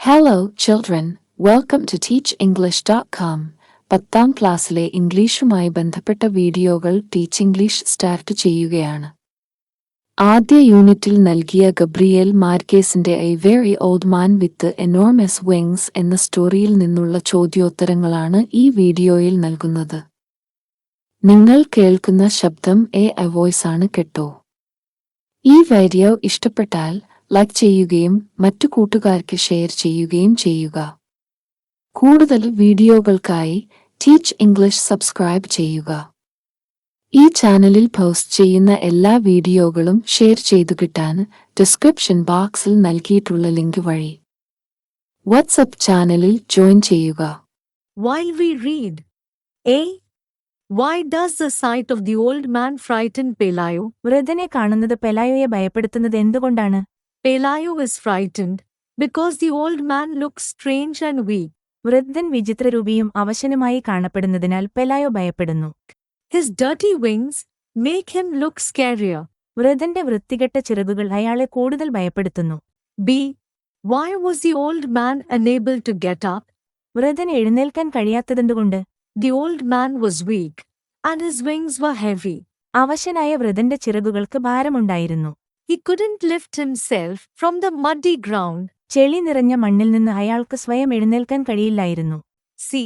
Hello, children. Welcome to teachenglish.com. 10ാം ക്ലാസ്സിലെ ഇംഗ്ലീഷുമായി ബന്ധപ്പെട്ട വീഡിയോകൾ ടീച്ച് ഇംഗ്ലീഷ് സ്റ്റാർട്ട് ചെയ്യുകയാണ്. ആദ്യ യൂണിറ്റിൽ നൽകിയ ഗബ്രിയേൽ മാർക്കേസിന്റെ a very old man with enormous wings എന്ന സ്റ്റോറിയിൽ നിന്നുള്ള ചോദ്യോത്തരങ്ങളാണ് ഈ വീഡിയോയിൽ നൽകുന്നത്. നിങ്ങൾ കേൾക്കുന്ന ശബ്ദം എ വോയ്സ് ആണ് കേട്ടോ. ഈ വീഡിയോ ഇഷ്ടപ്പെട്ടാൽ ലൈക്ക് ചെയ്യുകയും മറ്റു കൂട്ടുകാർക്ക് ഷെയർ ചെയ്യുകയും ചെയ്യുക. കൂടുതൽ വീഡിയോകൾക്കായി ടീച്ച് ഇംഗ്ലീഷ് സബ്സ്ക്രൈബ് ചെയ്യുക. ഈ ചാനലിൽ പോസ്റ്റ് ചെയ്യുന്ന എല്ലാ വീഡിയോകളും ഷെയർ ചെയ്തു കിട്ടാൻ ഡിസ്ക്രിപ്ഷൻ ബോക്സിൽ നൽകിയിട്ടുള്ള ലിങ്ക് വഴി വാട്സ്ആപ്പ് ചാനലിൽ ജോയിൻ ചെയ്യുക. While we read, A. Why does the sight of the old man frighten Pelayo? വൃദ്ധനെ കാണുന്നത് പെലായോയെ ഭയപ്പെടുത്തുന്നത് എന്തുകൊണ്ടാണ്? Pelayo is frightened because the old man looks strange and weak. വൃദ്ധൻ വിചിത്രരൂപിയും അവശനുമായി കാണപ്പെടുന്നതിനാൽ പെലായോ ഭയപ്പെടുന്നു. His dirty wings make him look scarier. വൃദ്ധന്റെ വൃത്തികെട്ട ചിറകുകൾ അയാളെ കൂടുതൽ ഭയപ്പെടുത്തുന്നു. B. Why was the old man unable to get up? വൃദ്ധന് എഴുന്നേൽക്കാൻ കഴിയാത്തതെന്തുകൊണ്ട്? The old man was weak, and his wings were heavy. അവശനായ വൃദ്ധന്റെ ചിറകുകൾക്ക് ഭാരമുണ്ടായിരുന്നു. He couldn't lift himself from the muddy ground. ചെളി നിറഞ്ഞ മണ്ണിൽ നിന്ന് അയാൾക്ക് സ്വയം എഴുന്നേൽക്കാൻ കഴിയില്ലായിരുന്നു. C.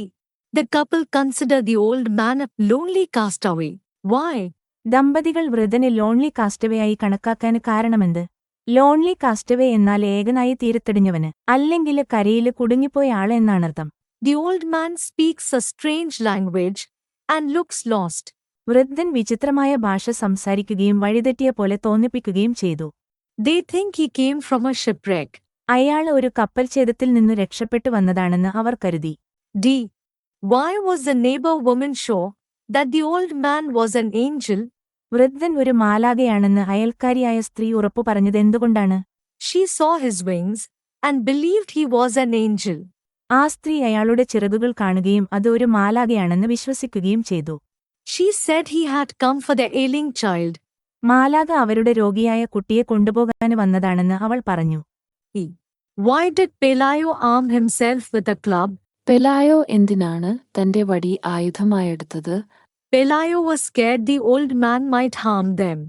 The couple consider the old man a lonely castaway. Why? ദമ്പതികൾ വൃദ്ധനെ lonely കാസ്റ്റവേയായി കണക്കാക്കാൻ കാരണമെന്ത്? ലോൺലി കാസ്റ്റവേ എന്നാൽ ഏകനായി തീരത്തടിഞ്ഞവന്, അല്ലെങ്കിൽ കരയില് കുടുങ്ങിപ്പോയ ആള് എന്നാണർത്ഥം. The old man speaks a strange language and looks lost. വൃദ്ധൻ വിചിത്രമായ ഭാഷ സംസാരിക്കുകയും വഴിതെറ്റിയ പോലെ തോന്നിപ്പിക്കുകയും ചെയ്തു. They think he came from a shipwreck. അയാൾ ഒരു കപ്പൽഛേദത്തിൽ നിന്നു രക്ഷപ്പെട്ടു വന്നതാണെന്ന് അവർ കരുതി. D. Why was the neighbor woman sure that the old man was an angel? വൃദ്ധൻ ഒരു മാലാഖയാണെന്ന് അയൽക്കാരിയായ സ്ത്രീ ഉറപ്പു പറഞ്ഞത് എന്തുകൊണ്ടാണ്? She saw his wings and believed he was an angel. ആ സ്ത്രീ അയാളുടെ ചിറകുകൾ കാണുകയും അത് ഒരു മാലാഖയാണെന്ന് വിശ്വസിക്കുകയും ചെയ്തു. She said he had come for the ailing child. മാലാഖ അവരുടെ രോഗിയായ കുട്ടിയെ കൊണ്ടുപോകാൻ വന്നതാണെന്ന് അവൾ പറഞ്ഞു. E. Why did Pelayo arm himself with a club? പെലായോ എന്തിനാണ് തന്റെ വടി ആയുധമായെടുത്തത്? Pelayo was scared the old man might harm them.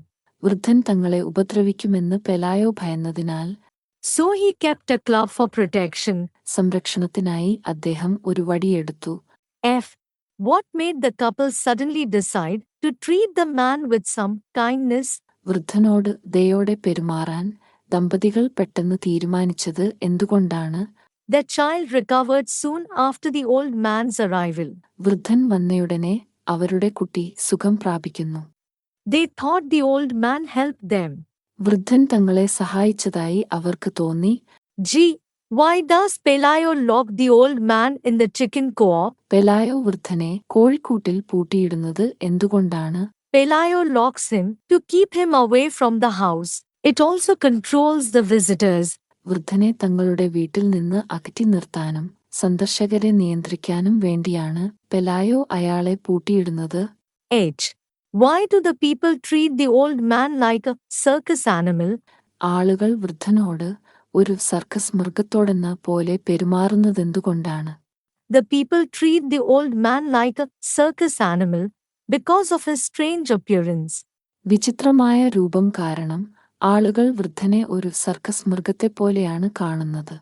വൃദ്ധൻ തങ്ങളെ ഉപദ്രവിക്കുമെന്ന് പെലായോ ഭയന്നതിനാൽ So he kept a club for protection. സംരക്ഷണത്തിനായി അദ്ദേഹം ഒരു വടിയെടുത്തു. F. What made the couple suddenly decide to treat the man with some kindness? വൃദ്ധനോട് ദയോടെ പെരുമാറാൻ ദമ്പതികൾ പെട്ടെന്ന് തീരുമാനിച്ചത് എന്തുകൊണ്ടാണ്? The child recovered soon after the old man's arrival. വൃദ്ധൻ വന്നയുടനെ അവരുടെ കുട്ടി സുഖം പ്രാപിക്കുന്നു. They thought the old man helped them. വൃദ്ധൻ തങ്ങളെ സഹായിച്ചതായി അവർക്ക് തോന്നി. G. Why does Pelayo lock the old man in the chicken coop? പെലായോ വൃദ്ധനെ കോഴിക്കൂട്ടിൽ പൂട്ടിയിടുന്നത് എന്തുകൊണ്ടാണ്? Pelayo locks him to keep him away from the house. It also controls the visitors. വൃദ്ധനെ തങ്ങളുടെ വീട്ടിൽ നിന്ന് അകറ്റി നിർത്താനും സന്ദർശകരെ നിയന്ത്രിക്കാനും വേണ്ടിയാണ് പെലായോ അയാളെ പൂട്ടിയിടുന്നത്. H. Why do the people treat the old man like a circus animal? ആളുകൾ വൃദ്ധനോട് ഒരു സർക്കസ് മൃഗത്തോടെന്ന പോലെ പെരുമാറുന്നതെന്തുകൊണ്ടാണ്? The people treat the old man like a circus animal because of his strange appearance. വിചിത്രമായ രൂപം കാരണം ആളുകൾ വൃദ്ധനെ ഒരു സർക്കസ് മൃഗത്തെപ്പോലെയാണ് കാണുന്നത്.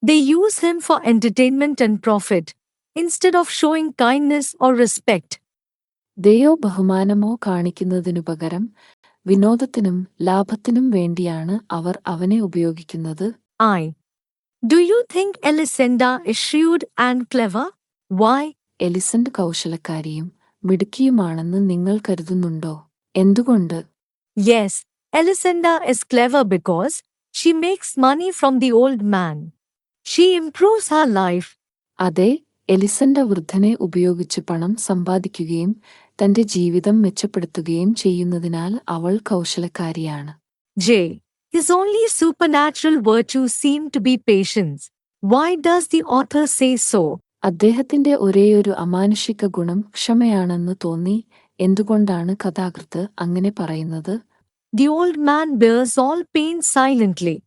They use him for entertainment and profit, instead of showing kindness or respect. ദയോ ബഹുമാനമോ കാണിക്കുന്നതിനു പകരം വിനോദത്തിനും ലാഭത്തിനും വേണ്ടിയാണ് അവർ അവനെ ഉപയോഗിക്കുന്നത്. I. Do you think Elisenda is shrewd and clever? Why? എലിസണ്ട് കൗശലക്കാരിയും മിടുക്കിയുമാണെന്ന് നിങ്ങൾ കരുതുന്നുണ്ടോ? എന്തുകൊണ്ട്? Yes, Elisenda is clever because she makes money from the old man. She improves her life. അതെ, എലിസണ്ട വൃദ്ധനെ ഉപയോഗിച്ച് പണം സമ്പാദിക്കുകയും തന്റെ ജീവിതം മെച്ചപ്പെടുത്തുകയും ചെയ്യുന്നതിനാൽ അവൾ കൗശലക്കാരിയാണ്. J. His only supernatural virtue seemed to be patience. Why does the author say so? അദ്ദേഹത്തിന്റെ ഒരേയൊരു അമാനുഷിക ഗുണം ക്ഷമയാണെന്ന് തോന്നി. എന്തുകൊണ്ടാണ് കഥാകൃത്ത് അങ്ങനെ പറയുന്നത്? The old man bears all pain silently.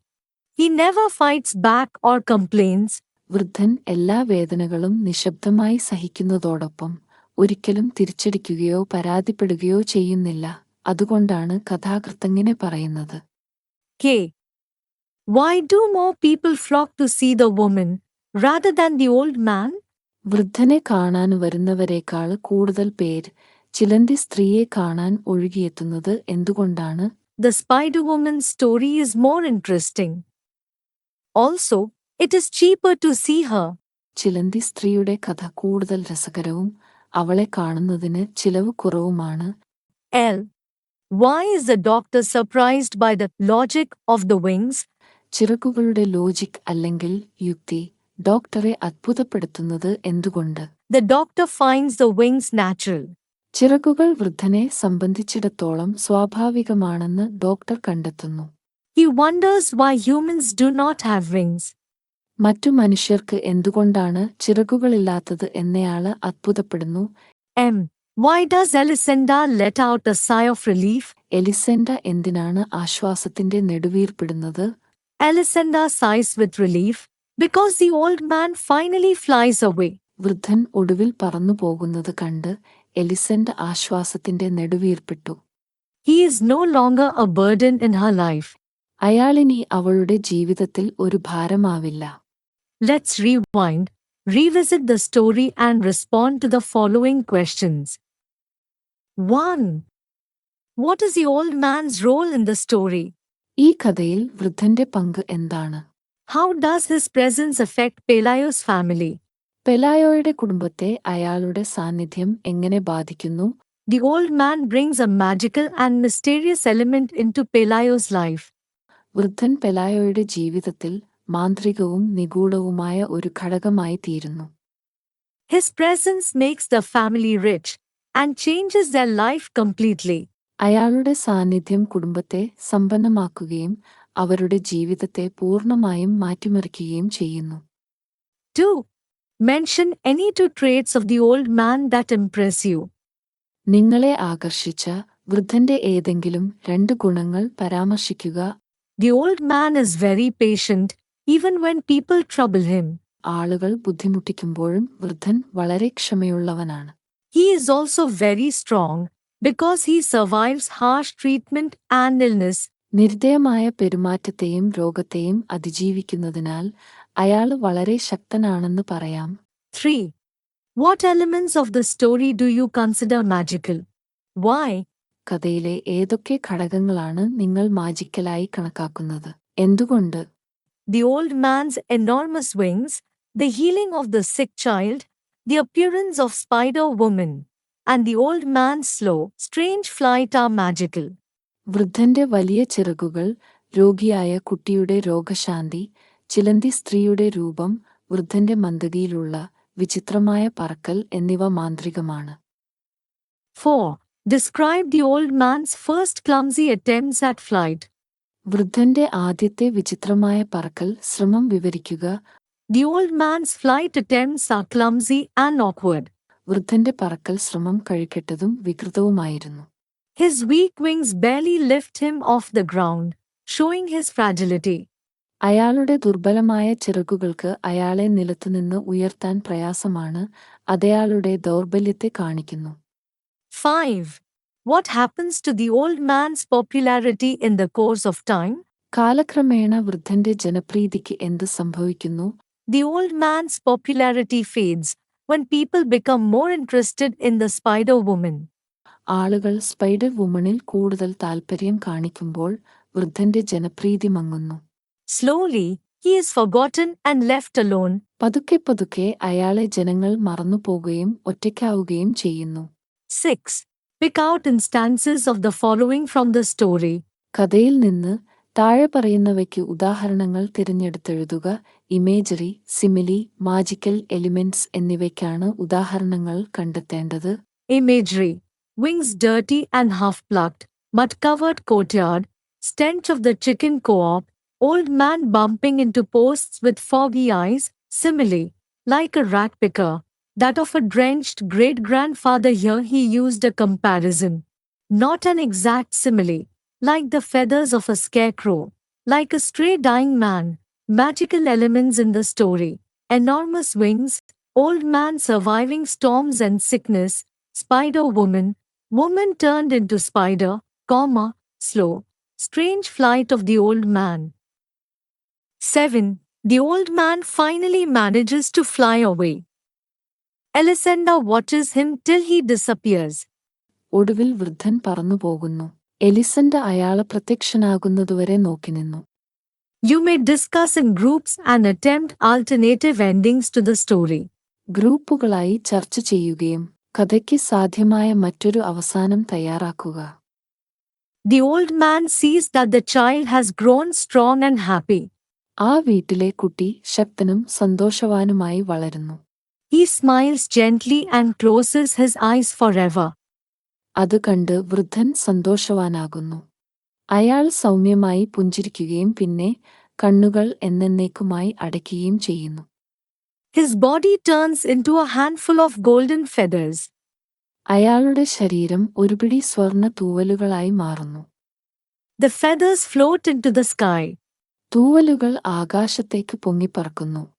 He never fights back or complains. വൃദ്ധൻ എല്ലാ വേദനകളും നിശബ്ദമായി സഹിക്കുന്നതോടൊപ്പം ഒരിക്കലും തിരിച്ചടിക്കുകയോ പരാതിപ്പെടുകയോ ചെയ്യുന്നില്ല. അതുകൊണ്ടാണ് കഥാകൃത്തങ്ങനെ പറയുന്നത്. K. Why do more people flock to see the woman rather than the old man? വൃദ്ധനെ കാണാൻ വരുന്നവരെക്കാൾ കൂടുതൽ പേർ ചിലന്തി സ്ത്രീയെ കാണാൻ ഒഴുകിയെത്തുന്നത് എന്തുകൊണ്ടാണ്? The Spider Woman's story is more interesting. Also, it is cheaper to see her. ചിലന്തി സ്ത്രീയുടെ കഥ കൂടുതൽ രസകരവും അവളെ കാണുന്നതിന് ചിലവ് കുറവുമാണ്. L. Why is the doctor surprised by the logic of the wings? ചിറകുകളുടെ ലോജിക് അല്ലെങ്കിൽ യുക്തി ഡോക്ടറെ അത്ഭുതപ്പെടുത്തുന്നത് എന്തുകൊണ്ട്? The doctor finds the wings natural. ചിറകുകൾ വൃദ്ധനെ സംബന്ധിച്ചിടത്തോളം സ്വാഭാവികമാണെന്ന് ഡോക്ടർ കണ്ടെത്തുന്നു. He wonders why humans do not have wings. മറ്റു മനുഷ്യർക്ക് എന്തുകൊണ്ടാണ് ചിറകുകളില്ലാത്തത് എന്നയാള് അത്ഭുതപ്പെടുന്നു. M. Why does Elisenda let out a sigh of relief? എലിസെൻഡ എന്തിനാണ് ആശ്വാസത്തിന്റെ നെടുവീർപ്പിടുന്നത്? Elisenda sighs with relief because the old man finally flies away. വൃദ്ധൻ ഒടുവിൽ പറന്നു പോകുന്നത് കണ്ട് എലിസെൻഡ ആശ്വാസത്തിന്റെ നെടുവീർപ്പിട്ടു. He is no longer a burden in her life. അയാളിനി അവളുടെ ജീവിതത്തിൽ ഒരു ഭാരമാവില്ല. Let's rewind, revisit the story and respond to the following questions. 1. What is the old man's role in the story? ഈ കഥയിൽ വൃദ്ധന്റെ പങ്ക് എന്താണ്? How does his presence affect Pelayo's family? പെലായോയുടെ കുടുംബത്തെ അയാളുടെ സാന്നിധ്യം എങ്ങനെ ബാധിക്കുന്നു? The old man brings a magical and mysterious element into Pelayo's life. വൃദ്ധൻ പെലായോയുടെ ജീവിതത്തിൽ മാന്ത്രികവും നിഗൂഢവുമായ ഒരു ഘടകമായി തീരുന്നു. His presence makes the family rich and changes their life completely. അയാളുടെ സാന്നിധ്യം കുടുംബത്തെ സമ്പന്നമാക്കുകയും അവരുടെ ജീവിതത്തെ പൂർണ്ണമായും മാറ്റിമറിക്കുകയും ചെയ്യുന്നു. 2. Mention any 2 traits of the old man that impress you. നിങ്ങളെ ആകർഷിച്ച വൃദ്ധന്റെ ഏതെങ്കിലും 2 ഗുണങ്ങൾ പരാമർശിക്കുക. The old man is very patient, even when people trouble him. ആളുകൾ ബുദ്ധിമുട്ടിക്കുമ്പോഴും വൃദ്ധൻ വളരെ ക്ഷമയുള്ളവനാണ്. He is also very strong, because he survives harsh treatment and illness. നിർദ്ദയമായ പെരുമാറ്റത്തെയും രോഗത്തെയും അതിജീവിക്കുന്നതിനാൽ അയാൾ വളരെ ശക്തനാണെന്ന് പറയാം. 3. What elements of the story do you consider magical? Why? കഥയിലെ ഏതൊക്കെ ഘടകങ്ങളാണ് നിങ്ങൾ മാജിക്കലായി കണക്കാക്കുന്നത്? എന്തുകൊണ്ട്? The old man's enormous wings, the healing of the sick child, the appearance of Spider-Woman, and the old man's slow, strange flight are magical. വൃദ്ധന്റെ വലിയ ചിറകുകൾ, രോഗിയായ കുട്ടിയുടെ രോഗശാന്തി, ചിലന്തി സ്ത്രീയുടെ രൂപം, വൃദ്ധന്റെ മന്ദഗതിയിലുള്ള വിചിത്രമായ പറക്കൽ എന്നിവ മാന്ത്രികമാണ്. 4. Describe the old man's first clumsy attempts at flight. വൃദ്ധന്റെ ആദ്യത്തെ വിചിത്രമായ പറക്കൽ ശ്രമം വിവരിക്കുക. The old man's flight attempts are clumsy and awkward. വൃദ്ധന്റെ പറക്കൽ ശ്രമം കഴിക്കെട്ടതും വികൃതവുമായിരുന്നു. His weak wings barely lift him off the ground, showing his fragility. അയാളുടെ ദുർബലമായ ചിറകുകൾക്ക് അയാളെ നിലത്തുനിന്ന് ഉയർത്താൻ പ്രയാസമാണ്, അതയാളുടെ ദൗർബല്യത്തെ കാണിക്കുന്നു. 5. What happens to the old man's popularity in the course of time? കാലക്രമേണ വൃദ്ധന്റെ ജനപ്രീതിക്ക് എന്ത് സംഭവിക്കുന്നു? The old man's popularity fades when people become more interested in the Spider-Woman. ആളുകൾ സ്പൈഡർ വുമണിൽ കൂടുതൽ താൽപര്യം കാണിക്കുമ്പോൾ വൃദ്ധന്റെ ജനപ്രീതി മങ്ങുന്നു. Slowly, he is forgotten and left alone. പതുക്കെ പതുക്കെ അയാളെ ജനങ്ങൾ മറന്നുപോകുകയും ഒറ്റയ്ക്കാവുകയും ചെയ്യുന്നു. 6. Pick out instances of the following from the story. കഥയിൽ നിന്ന് താഴെ പറയുന്നവയ്ക്ക് ഉദാഹരണങ്ങൾ തിരഞ്ഞെടുത്തെഴുതുക. ഇമേജറി, സിമിലി, മാജിക്കൽ എലിമെന്റ്സ് എന്നിവയ്ക്കാണ് ഉദാഹരണങ്ങൾ കണ്ടെത്തേണ്ടത്. Imagery. Wings dirty and half-plucked, mud-covered courtyard, stench of the chicken co-op, old man bumping into posts with foggy eyes. Simile. Like a rat picker, that of a drenched great-grandfather. Here he used a comparison. Not an exact simile, like the feathers of a scarecrow, Like a stray dying man, magical elements in the story, enormous wings, old man surviving storms and sickness, Spider-Woman, woman turned into spider, comma, slow, strange flight of the old man. 7. The old man finally manages to fly away. Elisenda watches him till he disappears. ഒടുവിൽ വൃദ്ധൻ പറന്നുപോകുന്നു. എലിസണ്ട അയാളെ പ്രത്യക്ഷനാകുന്നതുവരെ നോക്കിനിന്നു. You may discuss in groups and attempt alternative endings to the story. ഗ്രൂപ്പുകളായി ചർച്ച ചെയ്യുകയും കഥയ്ക്ക് സാധ്യമായ മറ്റൊരു അവസാനം തയ്യാറാക്കുക. The old man sees that the child has grown strong and happy. ആ വീട്ടിലെ കുട്ടി ശക്തനും സന്തോഷവാനുമായി വളരുന്നു. He smiles gently and closes his eyes forever. അത് കണ്ട് വൃദ്ധൻ സന്തോഷവാനാകുന്നു. അയാൾ സൗമ്യമായി പുഞ്ചിരിക്കുകയും പിന്നെ കണ്ണുകൾ എന്നേക്കുമായി അടയ്ക്കുകയും ചെയ്യുന്നു. His body turns into a handful of golden feathers. അയാളുടെ ശരീരം ഒരു പിടി സ്വർണ്ണ തൂവലുകളായി മാറുന്നു. The feathers float into the sky. തൂവലുകൾ ആകാശത്തേക്ക് പൊങ്ങിപ്പറക്കുന്നു.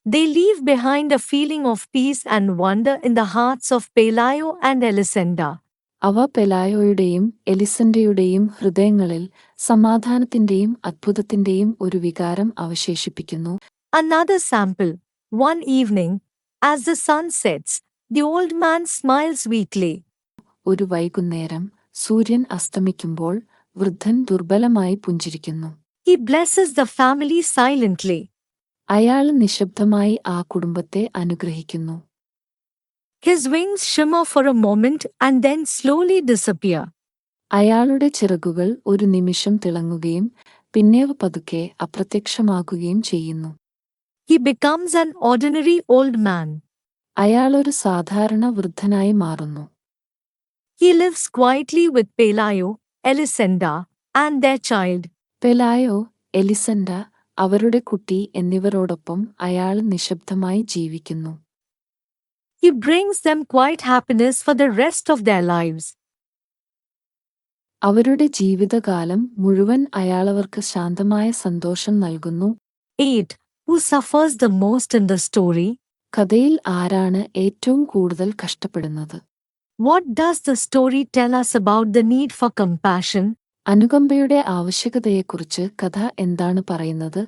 They leave behind a feeling of peace and wonder in the hearts of Pelayo and Elisenda. അവ പെലായോയുടെയും എലിസന്റയുടെയും ഹൃദയങ്ങളിൽ സമാധാനത്തിന്റെയും അത്ഭുതത്തിന്റെയും ഒരു വികാരം അവശേഷിപ്പിക്കുന്നു. Another sample. One evening, as the sun sets, the old man smiles weakly. ഒരു വൈകുന്നേരം സൂര്യൻ അസ്തമിക്കുമ്പോൾ വൃദ്ധൻ ദുർബലമായി പുഞ്ചിരിക്കുന്നു. He blesses the family silently. അയാൾ നിശബ്ദമായി ആ കുടുംബത്തെ അനുഗ്രഹിക്കുന്നു. His wings shimmer for a moment and then slowly disappear. അയാളുടെ ചിറകുകൾ ഒരു നിമിഷം തിളങ്ങുകയും പിന്നീട് പതുക്കെ അപ്രത്യക്ഷമാകുകയും ചെയ്യുന്നു. He becomes an ordinary old man. അയാളൊരു സാധാരണ വൃദ്ധനായി മാറുന്നു. He lives quietly with Pelayo, Elisenda, and their child. പെലായോ, എലിസണ്ട, അവരുടെ കുട്ടി എന്നിവരോടൊപ്പം അയാൾ നിശബ്ദമായി ജീവിക്കുന്നു. He brings them quiet happiness for the rest of their lives. അവരുടെ ജീവിതകാലം മുഴുവൻ അയാളവർക്ക് ശാന്തമായ സന്തോഷം നൽകുന്നു. 8. Who suffers the most in the story? കഥയിൽ ആരാണ് ഏറ്റവും കൂടുതൽ കഷ്ടപ്പെടുന്നത്? What does the story tell us about the need for compassion? അനുകമ്പയുടെ ആവശ്യകതയെക്കുറിച്ച് കഥ എന്താണ് പറയുന്നത്?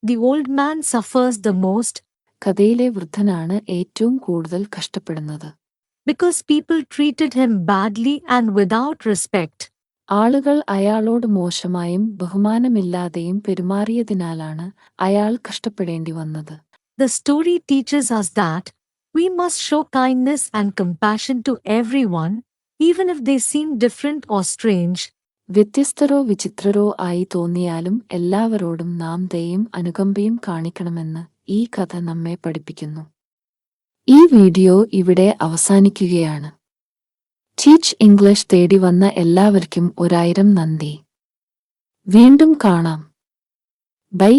The old man suffers the most കഥയിലെ വൃദ്ധനാണ് ഏറ്റവും കൂടുതൽ കഷ്ടപ്പെടുന്നത്. because people treated him badly and without respect. ആളുകൾ അയാളോട് മോശമായും ബഹുമാനമില്ലാതെയും പെരുമാറിയതിനാലാണ് അയാൾ കഷ്ടപ്പെടേണ്ടി വന്നത്. The story teaches us that we must show kindness and compassion to everyone, even if they seem different or strange. വ്യത്യസ്തരോ വിചിത്രരോ ആയി തോന്നിയാലും എല്ലാവരോടും നാം ദയയും അനുകമ്പയും കാണിക്കണമെന്ന് ഈ കഥ നമ്മെ പഠിപ്പിക്കുന്നു. ഈ വീഡിയോ ഇവിടെ അവസാനിക്കുകയാണ്. ടീച്ച് ഇംഗ്ലീഷ് തേടി വന്ന എല്ലാവർക്കും 1000 നന്ദി. വീണ്ടും കാണാം. ബൈ.